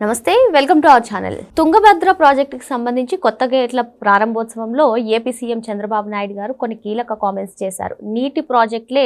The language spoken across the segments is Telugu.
నమస్తే, welcome to our channel. Tungabhadra ప్రాజెక్టుకి సంబంధించి కొత్త గేట్ల ప్రారంభోత్సవంలో ఏపీ సీఎం చంద్రబాబు నాయుడు గారు కొన్ని కీలక కామెంట్స్ చేశారు. నీటి ప్రాజెక్టులే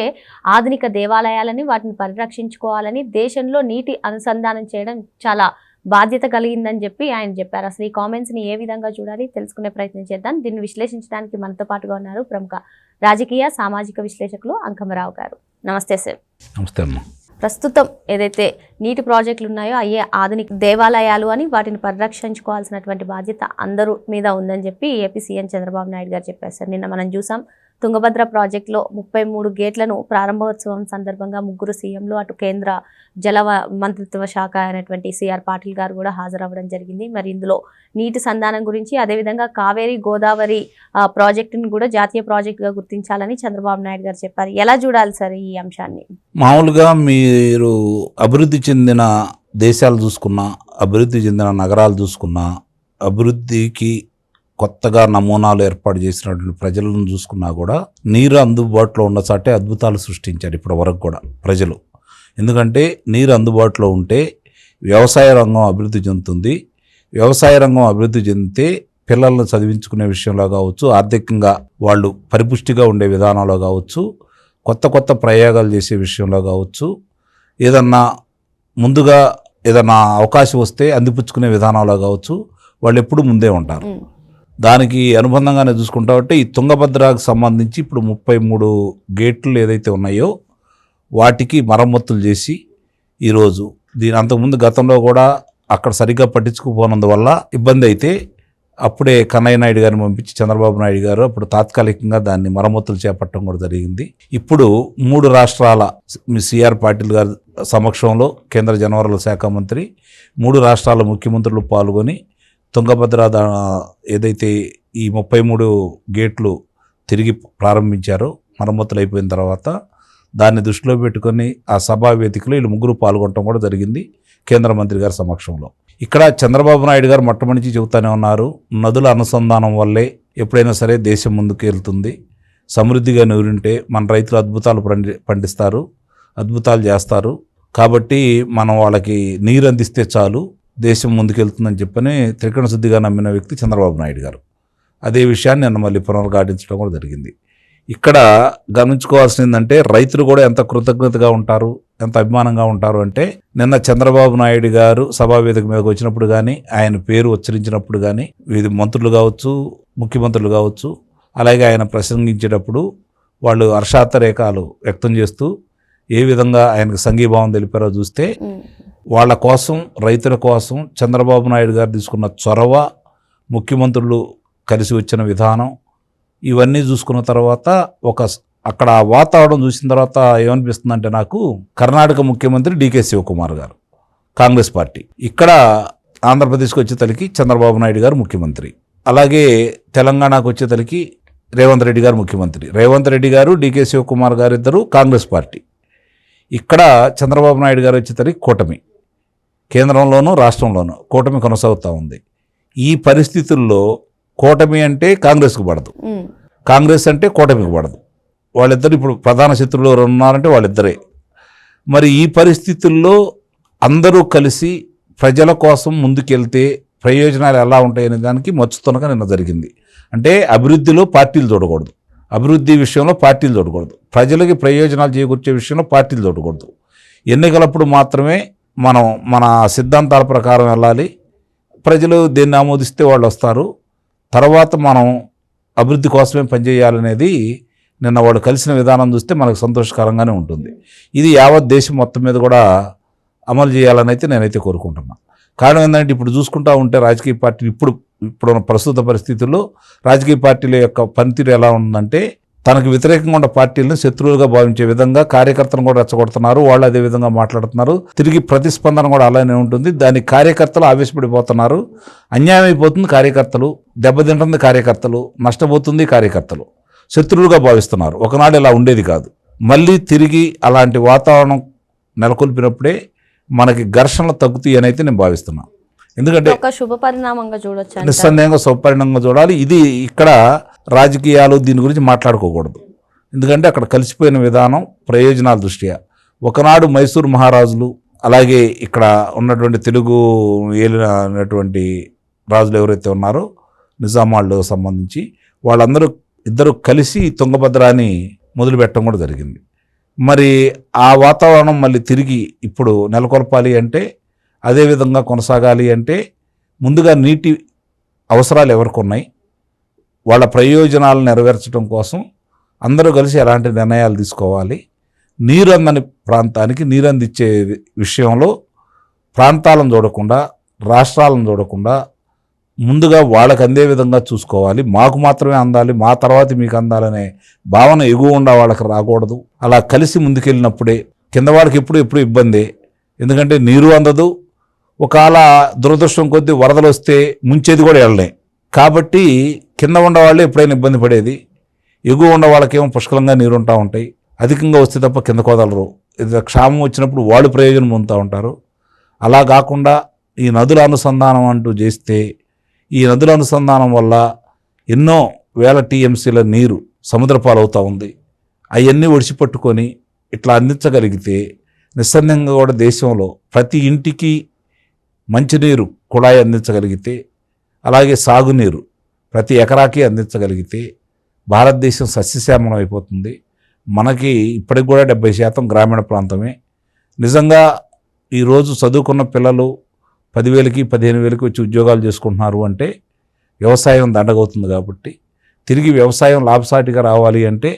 ఆధునిక దేవాలయాలని, వాటిని పరిరక్షించుకోవాలని, దేశంలో నీటి అనుసంధానం చేయడం చాలా బాధ్యత కలిగిందని చెప్పి ఆయన చెప్పారు. అసలు ఈ కామెంట్స్ ని ఏ విధంగా చూడాలి తెలుసుకునే ప్రయత్నం చేద్దాం. దీన్ని విశ్లేషించడానికి మనతో పాటుగా ఉన్నారు ప్రముఖ రాజకీయ సామాజిక విశ్లేషకులు అంకమరావు గారు. నమస్తే సార్. నమస్తే అమ్మా. ప్రస్తుతం ఏదైతే నీటి ప్రాజెక్టులు ఉన్నాయో అయ్యే ఆధునిక దేవాలయాలు అని, వాటిని పరిరక్షించుకోవాల్సినటువంటి బాధ్యత అందరూ మీద ఉందని చెప్పి ఏపీ సీఎం చంద్రబాబు నాయుడు గారు చెప్పారు సార్. నిన్న మనం చూసాం తుంగభద్ర ప్రాజెక్టులో 33 గేట్లను ప్రారంభోత్సవం సందర్భంగా ముగ్గురు సీఎంలు, అటు కేంద్ర జల మంత్రిత్వ శాఖ అయినటువంటి సిఆర్ పాటిల్ గారు కూడా హాజరవ్వడం జరిగింది. మరి ఇందులో నీటి సంధానం గురించి, అదేవిధంగా కావేరీ గోదావరి ప్రాజెక్టును కూడా జాతీయ ప్రాజెక్టుగా గుర్తించాలని చంద్రబాబు నాయుడు గారు చెప్పారు. ఎలా చూడాలి సార్ ఈ అంశాన్ని? మామూలుగా మీరు అభివృద్ధి చెందిన దేశాలు చూసుకున్నా, అభివృద్ధి చెందిన నగరాలు చూసుకున్నా, అభివృద్ధికి కొత్తగా నమూనాలు ఏర్పాటు చేసినటువంటి ప్రజలను చూసుకున్నా కూడా నీరు అందుబాటులో ఉన్న చాటే అద్భుతాలు సృష్టించారు ఇప్పటి వరకు కూడా ప్రజలు. ఎందుకంటే నీరు అందుబాటులో ఉంటే వ్యవసాయ రంగం అభివృద్ధి చెందుతుంది. వ్యవసాయ రంగం అభివృద్ధి చెందితే పిల్లలను చదివించుకునే విషయంలో కావచ్చు, ఆర్థికంగా వాళ్ళు పరిపుష్టిగా ఉండే విధానంలో కావచ్చు, కొత్త కొత్త ప్రయోగాలు చేసే విషయంలో కావచ్చు, ఏదన్నా ముందుగా ఏదన్నా అవకాశం వస్తే అందిపుచ్చుకునే విధానంలో కావచ్చు, వాళ్ళు ఎప్పుడు ముందే ఉంటారు. దానికి అనుబంధంగానే చూసుకుంటా ఉంటే ఈ తుంగభద్రకు సంబంధించి ఇప్పుడు 33 గేట్లు ఏదైతే ఉన్నాయో వాటికి మరమ్మతులు చేసి ఈరోజు దీని అంతకుముందు గతంలో కూడా అక్కడ సరిగ్గా పట్టించుకుపోనందువల్ల ఇబ్బంది అయితే అప్పుడే కన్నయ్య నాయుడు గారిని పంపించి చంద్రబాబు నాయుడు గారు అప్పుడు తాత్కాలికంగా దాన్ని మరమ్మతులు చేపట్టడం కూడా జరిగింది. ఇప్పుడు 3 రాష్ట్రాల సిఆర్ పాటిల్ గారి సమక్షంలో కేంద్ర జలవనరుల శాఖ మంత్రి, 3 రాష్ట్రాల ముఖ్యమంత్రులు పాల్గొని తుంగభద్ర ఏదైతే ఈ 33 గేట్లు తిరిగి ప్రారంభించారో మరమ్మతులు అయిపోయిన తర్వాత దాన్ని దృష్టిలో పెట్టుకొని ఆ సభా వేదికలో వీళ్ళు ముగ్గురు పాల్గొనడం కూడా జరిగింది కేంద్ర మంత్రి గారి సమక్షంలో. ఇక్కడ చంద్రబాబు నాయుడు గారు మొట్టమొదటి చెబుతానే ఉన్నారు, నదుల అనుసంధానం వల్లే ఎప్పుడైనా సరే దేశం ముందుకు వెళ్తుంది. సమృద్ధిగా నీరుంటే మన రైతులు అద్భుతాలు పండిస్తారు, అద్భుతాలు చేస్తారు. కాబట్టి మనం వాళ్ళకి నీరు అందిస్తే చాలు, దేశం ముందుకెళ్తుందని చెప్పని త్రికరణ శుద్ధిగా నమ్మిన వ్యక్తి చంద్రబాబు నాయుడు గారు. అదే విషయాన్ని నిన్న మళ్ళీ పునరుద్ఘాటించడం కూడా జరిగింది. ఇక్కడ గమనించుకోవాల్సింది ఏంటంటే రైతులు కూడా ఎంత కృతజ్ఞతగా ఉంటారు, ఎంత అభిమానంగా ఉంటారు అంటే, నిన్న చంద్రబాబు నాయుడు గారు సభావేదిక మీదకి వచ్చినప్పుడు కానీ, ఆయన పేరు ఉచ్చరించినప్పుడు కానీ, ఇది మంత్రులు కావచ్చు, ముఖ్యమంత్రులు కావచ్చు, అలాగే ఆయన ప్రసంగించేటప్పుడు వాళ్ళు హర్షాతిరేకాలు వ్యక్తం చేస్తూ ఏ విధంగా ఆయనకు సంఘీభావం తెలిపారో చూస్తే, వాళ్ళ కోసం, రైతుల కోసం చంద్రబాబు నాయుడు గారు తీసుకున్న చొరవ, ముఖ్యమంత్రులు కలిసి వచ్చిన విధానం, ఇవన్నీ చూసుకున్న తర్వాత అక్కడ వాతావరణం చూసిన తర్వాత ఏమనిపిస్తుందంటే నాకు, కర్ణాటక ముఖ్యమంత్రి డికే శివకుమార్ గారు కాంగ్రెస్ పార్టీ, ఇక్కడ ఆంధ్రప్రదేశ్కి వచ్చేతలకి చంద్రబాబు నాయుడు గారు ముఖ్యమంత్రి, అలాగే తెలంగాణకు వచ్చేతలకి రేవంత్ రెడ్డి గారు ముఖ్యమంత్రి. రేవంత్ రెడ్డి గారు, డికే శివకుమార్ గారు ఇద్దరు కాంగ్రెస్ పార్టీ. ఇక్కడ చంద్రబాబు నాయుడు గారు వచ్చేసరికి కూటమి, కేంద్రంలోనూ రాష్ట్రంలోనూ కూటమి కొనసాగుతూ ఉంది. ఈ పరిస్థితుల్లో కూటమి అంటే కాంగ్రెస్కు పడదు, కాంగ్రెస్ అంటే కూటమికి పడదు. వాళ్ళిద్దరు ఇప్పుడు ప్రధాన శత్రువులు ఉన్నారంటే వాళ్ళిద్దరే. మరి ఈ పరిస్థితుల్లో అందరూ కలిసి ప్రజల కోసం ముందుకెళ్తే ప్రయోజనాలు ఎలా ఉంటాయనే దానికి మచ్చుతునగా నిన్న జరిగింది. అంటే అభివృద్ధిలో పార్టీలు చూడకూడదు, అభివృద్ధి విషయంలో పార్టీలు చూడకూడదు, ప్రజలకి ప్రయోజనాలు చేకూర్చే విషయంలో పార్టీలు చూడకూడదు. ఎన్నికలప్పుడు మాత్రమే మనం మన సిద్ధాంతాల ప్రకారం వెళ్ళాలి. ప్రజలు దేన్ని ఆమోదిస్తే వాళ్ళు వస్తారు, తర్వాత మనం అభివృద్ధి కోసమే పనిచేయాలనేది నిన్న వాళ్ళు కలిసిన విధానం చూస్తే మనకు సంతోషకరంగానే ఉంటుంది. ఇది యావత్ దేశం మొత్తం మీద కూడా అమలు చేయాలని అయితే నేనైతే కోరుకుంటున్నాను. కారణం ఏంటంటే ఇప్పుడు చూసుకుంటూ ఉంటే రాజకీయ పార్టీలు ఇప్పుడున్న ప్రస్తుత పరిస్థితుల్లో రాజకీయ పార్టీల యొక్క పనితీరు ఎలా ఉందంటే, తనకు వ్యతిరేకంగా ఉన్న పార్టీలను శత్రువులుగా భావించే విధంగా కార్యకర్తలను కూడా రెచ్చగొడుతున్నారు. వాళ్ళు అదే విధంగా మాట్లాడుతున్నారు. తిరిగి ప్రతిస్పందన కూడా అలానే ఉంటుంది. దానికి కార్యకర్తలు ఆవేశపడిపోతున్నారు. అన్యాయం అయిపోతుంది, కార్యకర్తలు దెబ్బతింటుంది, కార్యకర్తలు నష్టపోతుంది, కార్యకర్తలు శత్రువులుగా భావిస్తున్నారు. ఒకనాడు ఇలా ఉండేది కాదు. మళ్ళీ తిరిగి అలాంటి వాతావరణం నెలకొల్పినప్పుడే మనకి ఘర్షణలు తగ్గుతాయి అని అయితే నేను భావిస్తున్నాను. ఎందుకంటే శుభపరిణామంగా చూడొచ్చు, నిస్సందేహంగా శుభపరిణామంగా చూడాలి. ఇది ఇక్కడ రాజకీయాలు దీని గురించి మాట్లాడుకోకూడదు. ఎందుకంటే అక్కడ కలిసిపోయిన విధానం ప్రయోజనాల దృష్ట్యా. ఒకనాడు మైసూర్ మహారాజులు అలాగే ఇక్కడ ఉన్నటువంటి తెలుగు ఏలినటువంటి రాజులు ఎవరైతే ఉన్నారో నిజామాళ్ళకు సంబంధించి వాళ్ళందరూ ఇద్దరు కలిసి తుంగభద్రాన్ని మొదలుపెట్టడం కూడా జరిగింది. మరి ఆ వాతావరణం మళ్ళీ తిరిగి ఇప్పుడు నెలకొల్పాలి అంటే, అదేవిధంగా కొనసాగాలి అంటే ముందుగా నీటి అవసరాలు ఎవరికి ఉన్నాయి, వాళ్ళ ప్రయోజనాలను నెరవేర్చడం కోసం అందరూ కలిసి ఎలాంటి నిర్ణయాలు తీసుకోవాలి, నీరు అందని ప్రాంతానికి నీరు అందించే విషయంలో ప్రాంతాలను చూడకుండా రాష్ట్రాలను చూడకుండా ముందుగా వాళ్ళకి అందే విధంగా చూసుకోవాలి. మాకు మాత్రమే అందాలి, మా తర్వాత మీకు అందాలనే భావన ఎగువ ఉండా వాళ్ళకి రాకూడదు. అలా కలిసి ముందుకెళ్ళినప్పుడే కింద వాళ్ళకి ఎప్పుడు ఇబ్బంది, ఎందుకంటే నీరు అందదు, ఒకవేళ దురదృష్టం కొద్దీ వరదలు వస్తే ముంచేది కూడా వెళ్ళలే. కాబట్టి కింద ఉండేవాళ్ళు ఎప్పుడైనా ఇబ్బంది పడేది, ఎగువ ఉన్న వాళ్ళకేమో పుష్కలంగా నీరు ఉంటా ఉంటాయి. అధికంగా వస్తే తప్ప కింద కోదలరు. ఇది క్షామం వచ్చినప్పుడు వాళ్ళు ప్రయోజనం పొందుతూ ఉంటారు. అలా కాకుండా ఈ నదుల అనుసంధానం అంటూ చేస్తే ఈ నదుల అనుసంధానం వల్ల ఎన్నో వేల టీఎంసీల నీరు సముద్ర పాలవుతూ ఉంది. అవన్నీ ఒడిచిపట్టుకొని ఇట్లా అందించగలిగితే నిస్సందేహంగా కూడా దేశంలో ప్రతి ఇంటికి మంచినీరు కుళాయి అందించగలిగితే, అలాగే సాగునీరు ప్రతి ఎకరాకి అందించగలిగితే భారతదేశం సస్యశ్యామలం అయిపోతుంది. మనకి ఇప్పటికి కూడా 70% గ్రామీణ ప్రాంతమే. నిజంగా ఈరోజు చదువుకున్న పిల్లలు 10,000కి 15,000కి వచ్చి ఉద్యోగాలు చేసుకుంటున్నారు అంటే వ్యవసాయం దండగవుతుంది. కాబట్టి తిరిగి వ్యవసాయం లాభసాటిగా రావాలి అంటే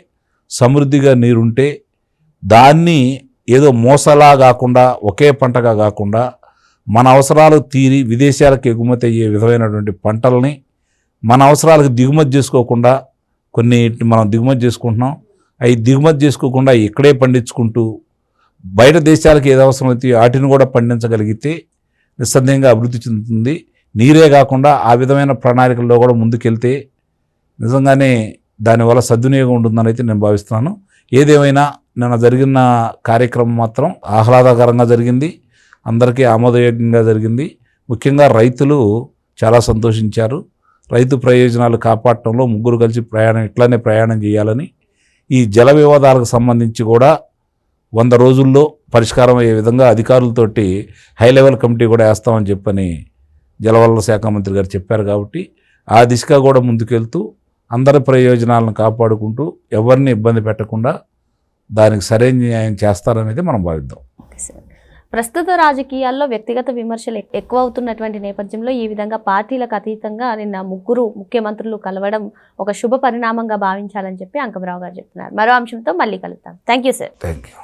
సమృద్ధిగా నీరుంటే దాన్ని ఏదో మోసలా కాకుండా ఒకే పంటగా కాకుండా మన అవసరాలు తీరి విదేశాలకు ఎగుమతి అయ్యే విధమైనటువంటి పంటల్ని మన అవసరాలకు దిగుమతి చేసుకోకుండా కొన్ని మనం దిగుమతి చేసుకుంటున్నాం, అవి దిగుమతి చేసుకోకుండా ఇక్కడే పండించుకుంటూ బయట దేశాలకు ఏది అవసరమైతే వాటిని కూడా పండించగలిగితే నిస్సందేహంగా అభివృద్ధి చెందుతుంది. నీరే కాకుండా ఆ విధమైన ప్రణాళికల్లో కూడా ముందుకెళ్తే నిజంగానే దానివల్ల సద్వినియోగం ఉంటుందని అయితే నేను భావిస్తున్నాను. ఏదేమైనా నిన్న జరిగిన కార్యక్రమం మాత్రం ఆహ్లాదకరంగా జరిగింది, అందరికీ ఆమోదయోగ్యంగా జరిగింది. ముఖ్యంగా రైతులు చాలా సంతోషించారు. రైతు ప్రయోజనాలు కాపాడటంలో ముగ్గురు కలిసి ఇట్లానే ప్రయాణం చేయాలని, ఈ జల వివాదాలకు సంబంధించి కూడా 100 రోజుల్లో పరిష్కారం అయ్యే విధంగా అధికారులతోటి హై లెవెల్ కమిటీ కూడా వేస్తామని చెప్పని జలవనరుల శాఖ మంత్రి గారు చెప్పారు. కాబట్టి ఆ దిశగా కూడా ముందుకెళ్తూ అందరి ప్రయోజనాలను కాపాడుకుంటూ ఎవరిని ఇబ్బంది పెట్టకుండా దానికి సరైన న్యాయం చేస్తారనేది మనం భావిద్దాం. ప్రస్తుత రాజకీయాల్లో వ్యక్తిగత విమర్శలు ఎక్కువ అవుతున్నటువంటి నేపథ్యంలో ఈ విధంగా పార్టీలకు అతీతంగా నిన్న ముగ్గురు ముఖ్యమంత్రులు కలవడం ఒక శుభ పరిణామంగా భావించాలని చెప్పి అంకమరావు గారు చెప్తున్నారు. మరో అంశంతో మళ్ళీ కలుద్దాం. Thank you sir. Thank you.